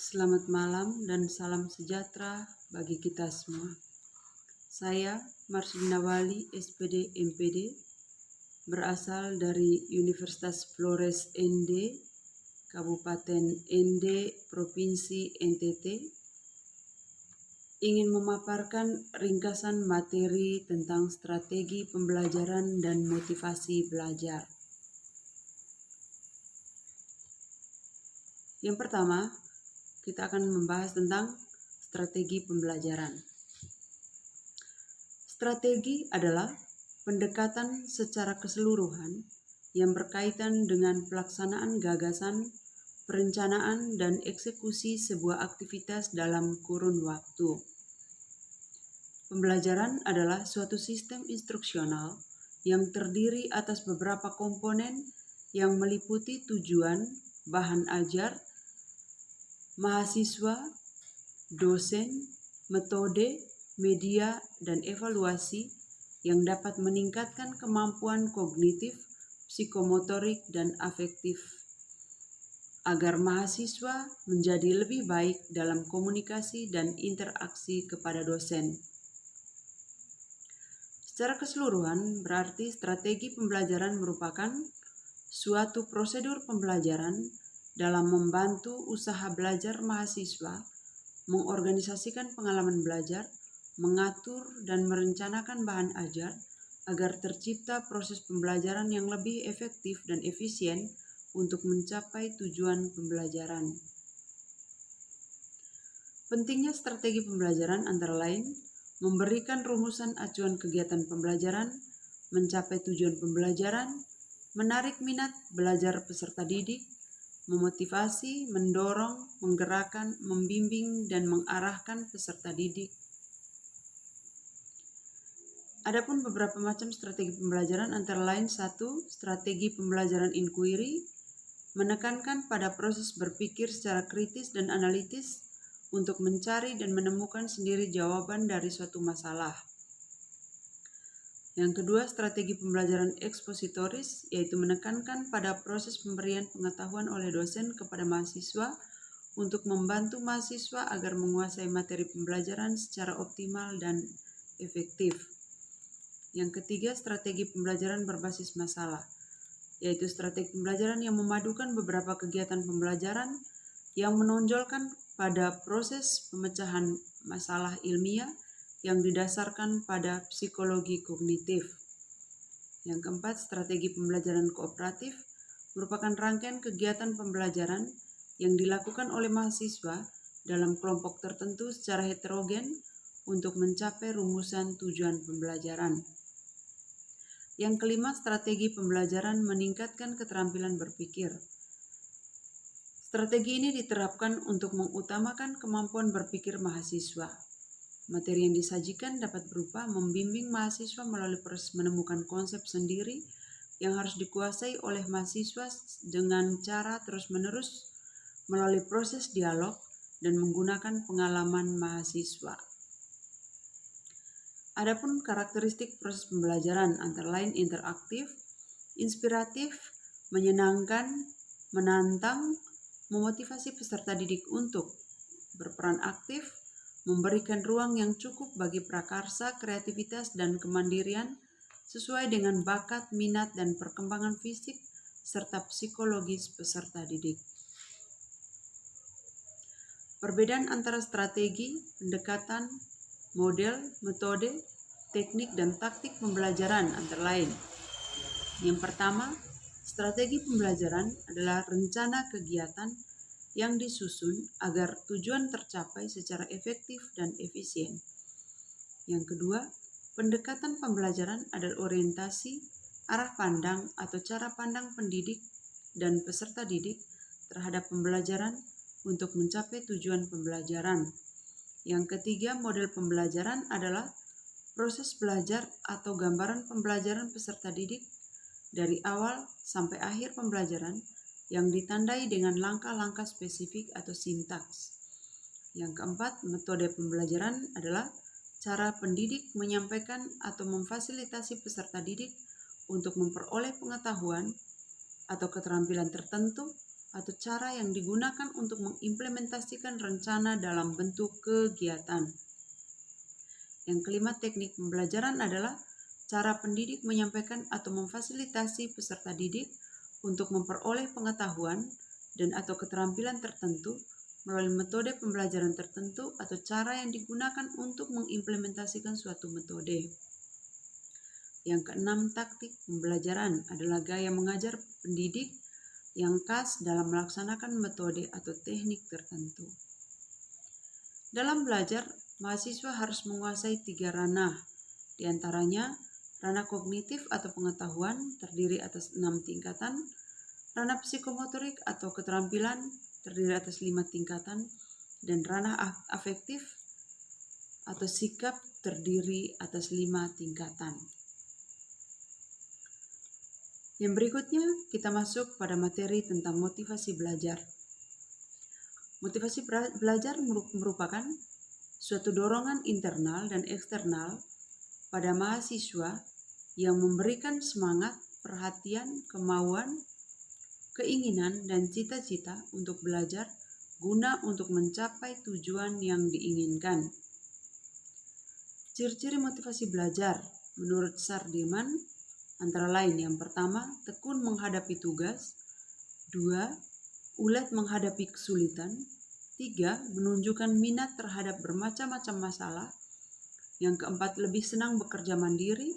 Selamat malam dan salam sejahtera bagi kita semua. Saya Marslina Wali, SPD MPD, berasal dari Universitas Flores ND, Kabupaten ND, Provinsi NTT, ingin memaparkan ringkasan materi tentang strategi pembelajaran dan motivasi belajar. Yang pertama, kita akan membahas tentang strategi pembelajaran. Strategi adalah pendekatan secara keseluruhan yang berkaitan dengan pelaksanaan gagasan, perencanaan, dan eksekusi sebuah aktivitas dalam kurun waktu. Pembelajaran adalah suatu sistem instruksional yang terdiri atas beberapa komponen yang meliputi tujuan, bahan ajar, mahasiswa, dosen, metode, media, dan evaluasi yang dapat meningkatkan kemampuan kognitif, psikomotorik, dan afektif agar mahasiswa menjadi lebih baik dalam komunikasi dan interaksi kepada dosen. Secara keseluruhan, berarti strategi pembelajaran merupakan suatu prosedur pembelajaran dalam membantu usaha belajar mahasiswa, mengorganisasikan pengalaman belajar, mengatur dan merencanakan bahan ajar agar tercipta proses pembelajaran yang lebih efektif dan efisien untuk mencapai tujuan pembelajaran. Pentingnya strategi pembelajaran antara lain memberikan rumusan acuan kegiatan pembelajaran, mencapai tujuan pembelajaran, menarik minat belajar peserta didik, memotivasi, mendorong, menggerakkan, membimbing, dan mengarahkan peserta didik. Adapun beberapa macam strategi pembelajaran antara lain 1. Strategi pembelajaran inquiry, menekankan pada proses berpikir secara kritis dan analitis untuk mencari dan menemukan sendiri jawaban dari suatu masalah. Yang kedua, strategi pembelajaran ekspositoris, yaitu menekankan pada proses pemberian pengetahuan oleh dosen kepada mahasiswa untuk membantu mahasiswa agar menguasai materi pembelajaran secara optimal dan efektif. Yang ketiga, strategi pembelajaran berbasis masalah, yaitu strategi pembelajaran yang memadukan beberapa kegiatan pembelajaran yang menonjolkan pada proses pemecahan masalah ilmiah yang didasarkan pada psikologi kognitif. Yang keempat, strategi pembelajaran kooperatif merupakan rangkaian kegiatan pembelajaran yang dilakukan oleh mahasiswa dalam kelompok tertentu secara heterogen untuk mencapai rumusan tujuan pembelajaran. Yang kelima, strategi pembelajaran meningkatkan keterampilan berpikir. Strategi ini diterapkan untuk mengutamakan kemampuan berpikir mahasiswa. Materi yang disajikan dapat berupa membimbing mahasiswa melalui proses menemukan konsep sendiri yang harus dikuasai oleh mahasiswa dengan cara terus-menerus melalui proses dialog dan menggunakan pengalaman mahasiswa. Adapun karakteristik proses pembelajaran antara lain interaktif, inspiratif, menyenangkan, menantang, memotivasi peserta didik untuk berperan aktif, memberikan ruang yang cukup bagi prakarsa, kreativitas, dan kemandirian sesuai dengan bakat, minat, dan perkembangan fisik serta psikologis peserta didik. Perbedaan antara strategi, pendekatan, model, metode, teknik, dan taktik pembelajaran antara lain. Yang pertama, strategi pembelajaran adalah rencana kegiatan yang disusun agar tujuan tercapai secara efektif dan efisien. Yang kedua, pendekatan pembelajaran adalah orientasi, arah pandang atau cara pandang pendidik dan peserta didik terhadap pembelajaran untuk mencapai tujuan pembelajaran. Yang ketiga, model pembelajaran adalah proses belajar atau gambaran pembelajaran peserta didik dari awal sampai akhir pembelajaran yang ditandai dengan langkah-langkah spesifik atau sintaks. Yang keempat, metode pembelajaran adalah cara pendidik menyampaikan atau memfasilitasi peserta didik untuk memperoleh pengetahuan atau keterampilan tertentu atau cara yang digunakan untuk mengimplementasikan rencana dalam bentuk kegiatan. Yang kelima, teknik pembelajaran adalah cara pendidik menyampaikan atau memfasilitasi peserta didik untuk memperoleh pengetahuan dan atau keterampilan tertentu melalui metode pembelajaran tertentu atau cara yang digunakan untuk mengimplementasikan suatu metode. Yang keenam, taktik pembelajaran adalah gaya mengajar pendidik yang khas dalam melaksanakan metode atau teknik tertentu. Dalam belajar, mahasiswa harus menguasai 3 ranah, di antaranya ranah kognitif atau pengetahuan terdiri atas 6 tingkatan, ranah psikomotorik atau keterampilan terdiri atas 5 tingkatan, dan ranah afektif atau sikap terdiri atas 5 tingkatan. Yang berikutnya kita masuk pada materi tentang motivasi belajar. Motivasi belajar merupakan suatu dorongan internal dan eksternal pada mahasiswa yang memberikan semangat, perhatian, kemauan, keinginan, dan cita-cita untuk belajar guna untuk mencapai tujuan yang diinginkan. Ciri-ciri motivasi belajar menurut Sardiman antara lain yang pertama, tekun menghadapi tugas, 2, ulet menghadapi kesulitan, 3, menunjukkan minat terhadap bermacam-macam masalah, yang keempat, lebih senang bekerja mandiri,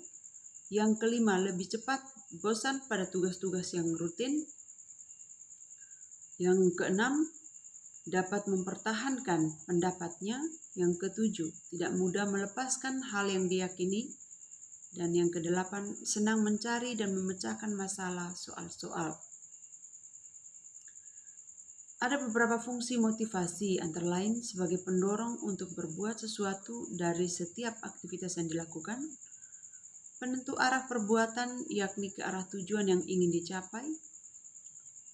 yang kelima, lebih cepat bosan pada tugas-tugas yang rutin, yang keenam, dapat mempertahankan pendapatnya, yang ketujuh, tidak mudah melepaskan hal yang diyakini, dan yang kedelapan, senang mencari dan memecahkan masalah soal-soal. Ada beberapa fungsi motivasi antara lain sebagai pendorong untuk berbuat sesuatu dari setiap aktivitas yang dilakukan, penentu arah perbuatan yakni ke arah tujuan yang ingin dicapai,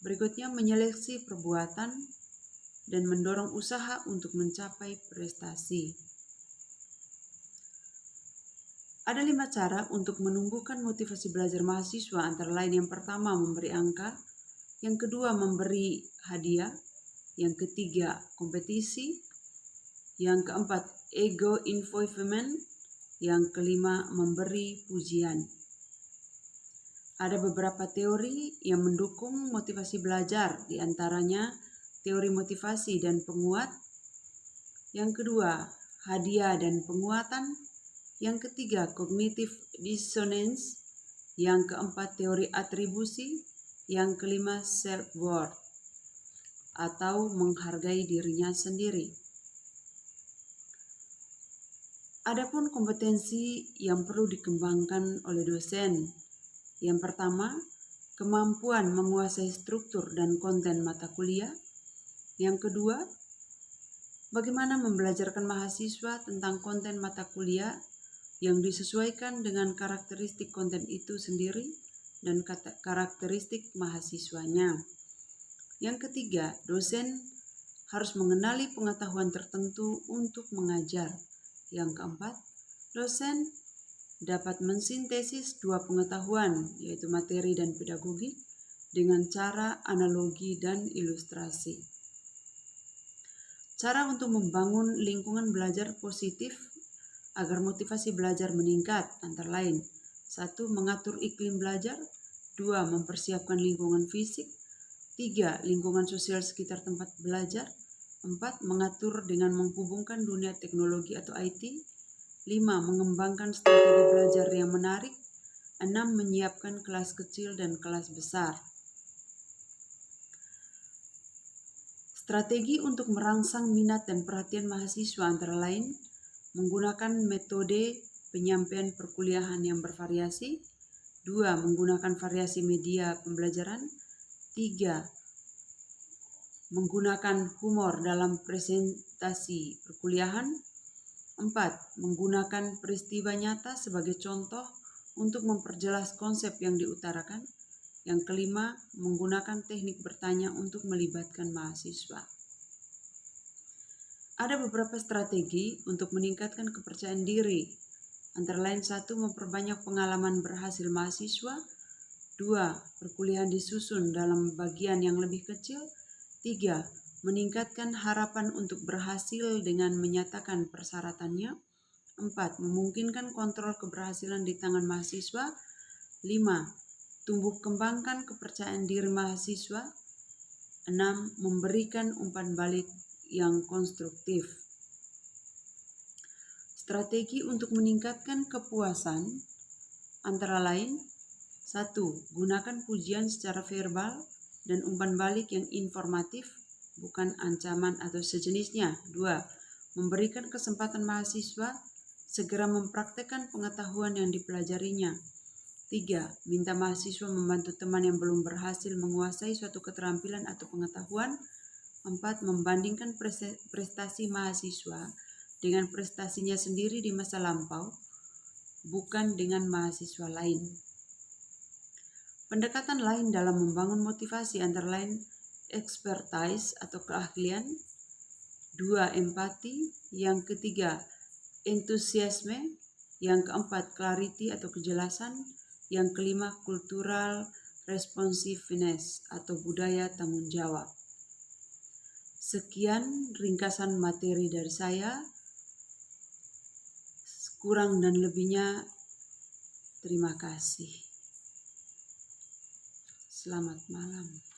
berikutnya menyeleksi perbuatan, dan mendorong usaha untuk mencapai prestasi. Ada 5 cara untuk menumbuhkan motivasi belajar mahasiswa antara lain yang pertama memberi angka, yang kedua memberi hadiah, yang ketiga kompetisi, yang keempat ego involvement, yang kelima memberi pujian. Ada beberapa teori yang mendukung motivasi belajar, di antaranya teori motivasi dan penguat, yang kedua hadiah dan penguatan, yang ketiga cognitive dissonance, yang keempat teori atribusi, yang kelima self-worth atau menghargai dirinya sendiri. Adapun kompetensi yang perlu dikembangkan oleh dosen. Yang pertama, kemampuan menguasai struktur dan konten mata kuliah. Yang kedua, bagaimana membelajarkan mahasiswa tentang konten mata kuliah yang disesuaikan dengan karakteristik konten itu sendiri dan karakteristik mahasiswanya. Yang ketiga, dosen harus mengenali pengetahuan tertentu untuk mengajar. Yang keempat, dosen dapat mensintesis 2 pengetahuan, yaitu materi dan pedagogik, dengan cara analogi dan ilustrasi. Cara untuk membangun lingkungan belajar positif agar motivasi belajar meningkat antara lain 1. Mengatur iklim belajar, 2. Mempersiapkan lingkungan fisik, 3. Lingkungan sosial sekitar tempat belajar, 4. Mengatur dengan menghubungkan dunia teknologi atau IT, 5. Mengembangkan strategi belajar yang menarik, 6. Menyiapkan kelas kecil dan kelas besar. Strategi untuk merangsang minat dan perhatian mahasiswa antara lain menggunakan metode penyampaian perkuliahan yang bervariasi, 2. Menggunakan variasi media pembelajaran, 3. Menggunakan humor dalam presentasi perkuliahan, 4. Menggunakan peristiwa nyata sebagai contoh untuk memperjelas konsep yang diutarakan, yang kelima, menggunakan teknik bertanya untuk melibatkan mahasiswa. Ada beberapa strategi untuk meningkatkan kepercayaan diri, antara lain 1. Memperbanyak pengalaman berhasil mahasiswa, 2. Perkuliahan disusun dalam bagian yang lebih kecil. 3. Meningkatkan harapan untuk berhasil dengan menyatakan persyaratannya. 4. Memungkinkan kontrol keberhasilan di tangan mahasiswa. 5. Tumbuh kembangkan kepercayaan diri mahasiswa. 6. Memberikan umpan balik yang konstruktif. Strategi untuk meningkatkan kepuasan antara lain: 1. Gunakan pujian secara verbal dan umpan balik yang informatif, bukan ancaman atau sejenisnya. 2. Memberikan kesempatan mahasiswa segera mempraktekkan pengetahuan yang dipelajarinya. 3. Minta mahasiswa membantu teman yang belum berhasil menguasai suatu keterampilan atau pengetahuan. 4. Membandingkan prestasi mahasiswa dengan prestasinya sendiri di masa lampau, bukan dengan mahasiswa lain. Pendekatan lain dalam membangun motivasi antara lain expertise atau keahlian. 2. Empati. Yang ketiga, entusiasme. Yang keempat, clarity atau kejelasan. Yang kelima, cultural responsiveness atau budaya tanggung jawab. Sekian ringkasan materi dari saya. Kurang dan lebihnya, terima kasih. Selamat malam.